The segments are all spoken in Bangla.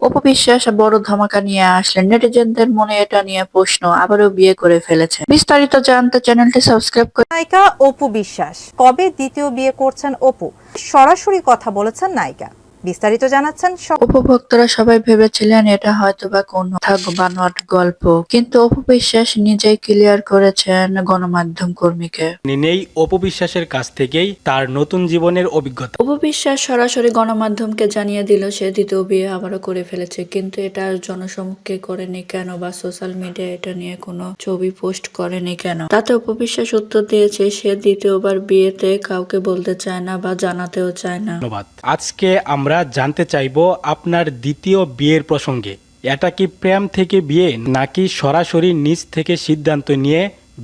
অপু বিশ্বাস বড় ধামাকা নিয়ে আসলেন, নেটিজেনদের মনে এটা নিয়ে প্রশ্ন, আবারও বিয়ে করে ফেলেছে। বিস্তারিত জানতে চ্যানেলটি সাবস্ক্রাইব করে। নায়িকা অপু বিশ্বাস কবে দ্বিতীয় বিয়ে করছেন অপু, সরাসরি কথা বলেছেন নায়িকা, বিস্তারিত জানাচ্ছেন উপভোক্তারা সবাই ভেবেছিলেন এটা হয়তোবা কোনো বানোয়াট গল্প, কিন্তু অপু বিশ্বাস নিজেই ক্লিয়ার করেছেন গণমাধ্যম কর্মীকে। নেই অপু বিশ্বাসের কাছ থেকেই তার নতুন জীবনের অভিজ্ঞতা। অপু বিশ্বাস সরাসরি গণমাধ্যমকে জানিয়ে দিল সে দ্বিতীয় বিয়ে আবারও করে ফেলেছে, কিন্তু এটা জনসমক্ষে করেনি কেন বা সোশ্যাল মিডিয়ায় এটা নিয়ে কোনো ছবি পোস্ট করেনি কেন। তাতে অপু বিশ্বাস উত্তর দিয়েছে সে দ্বিতীয়বার বিয়েতে কাউকে বলতে চায় না বা জানাতেও চায় না। ধন্যবাদ। আজকে আমরা জানতে চাইবো আপনার দ্বিতীয় বিয়ের প্রসঙ্গে। এটা কি প্রেম থেকে বিয়ে নাকি সরাসরি নিজ থেকে সিদ্ধান্ত নিয়ে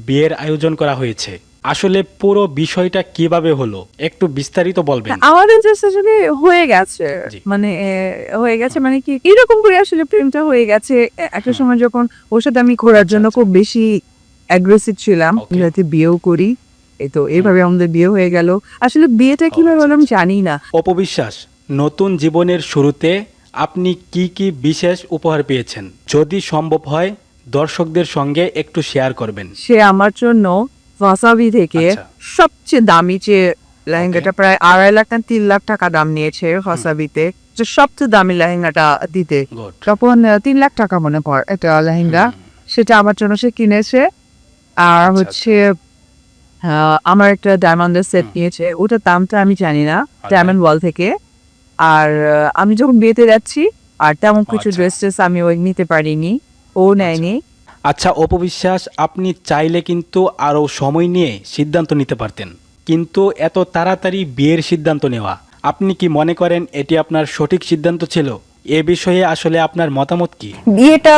বিয়ের আয়োজন করা হয়েছে? আসলে পুরো বিষয়টা কিভাবে হলো একটু বিস্তারিত বলবেন। আমাদের জাস্ট আসলে হয়ে গেছে, জি। মানে হয়ে গেছে মানে কি এরকম করে আসলে প্রেমটা হয়ে গেছে। একটা সময় যখন ওর সাথে আমি ঘোরার জন্য খুব বেশি অ্যাগ্রেসিভ ছিলাম, Okay. যাতে বিয়েও করি, এই তো এইভাবে আমাদের বিয়ে হয়ে গেল। আসলে বিয়েটা কিভাবে হলো আমি জানি না। অপু বিশ্বাস, নতুন জীবনের শুরুতে আপনি কি কি বিশেষ উপহার পেয়েছেন যদি সম্ভব হয় দর্শকদের সঙ্গে একটু শেয়ার করবেন। সে আমার জন্য ওয়াসাবি থেকে আচ্ছা। সবচেয়ে দামি যে লেহেঙ্গাটা, প্রায় 2.5 লাখ না 3 লাখ টাকা দাম নিয়েছে ওয়াসাবিতে, যে সবচেয়ে দামি লেহেঙ্গাটা দিতে। গুড। তখন 3 লাখ টাকা মনে পড়ে একটা লেহেঙ্গা, সেটা আমার জন্য সে কিনেছে। আর হচ্ছে আমার একটা ডায়মন্ডের সেট নিয়েছে, ওটার দামটা আমি জানি না, ডায়মন্ড ওয়াল থেকে। আর আমি যখন বিয়েতে যাচ্ছি আর তেমন কিছু আচ্ছা। ড্রেস ট্রেস আমি ওই নিতে পারিনি, ও নেয়নি। আচ্ছা অপু বিশ্বাস, আপনি চাইলে কিন্তু আরও সময় নিয়ে সিদ্ধান্ত নিতে পারতেন, কিন্তু এত তাড়াতাড়ি বিয়ের সিদ্ধান্ত নেওয়া, আপনি কি মনে করেন এটি আপনার সঠিক সিদ্ধান্ত ছিল? এ বিষয়ে আসলে আপনার মতামত কি? বিয়েটা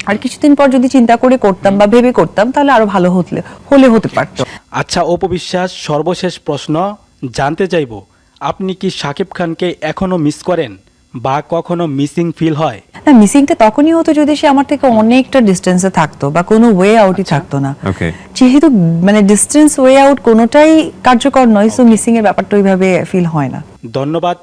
আর কিছুদিন পর যদি চিন্তা করে করতাম বা ভেবে করতাম তাহলে আরো ভালো হতে পারতো। আচ্ছা অপু বিশ্বাস, সর্বশেষ প্রশ্ন জানতে চাইব, আপনি কি শাকিব খানকে এখনো মিস করেন বা কখনো মিসিং ফিল হয়? না, মিসিংটা তখনই হতো যদি সে আমার থেকে অনেকটা ডিস্টেন্সে থাকতো বা কোনো ওয়ে আউটই থাকতো না। যেহেতু মানে ডিস্টেন্স ওয়ে আউট কোনোটাই কার্যকর নয়, সো মিসিং এর ব্যাপারটা ওইভাবে ফিল হয় না। ধন্যবাদ।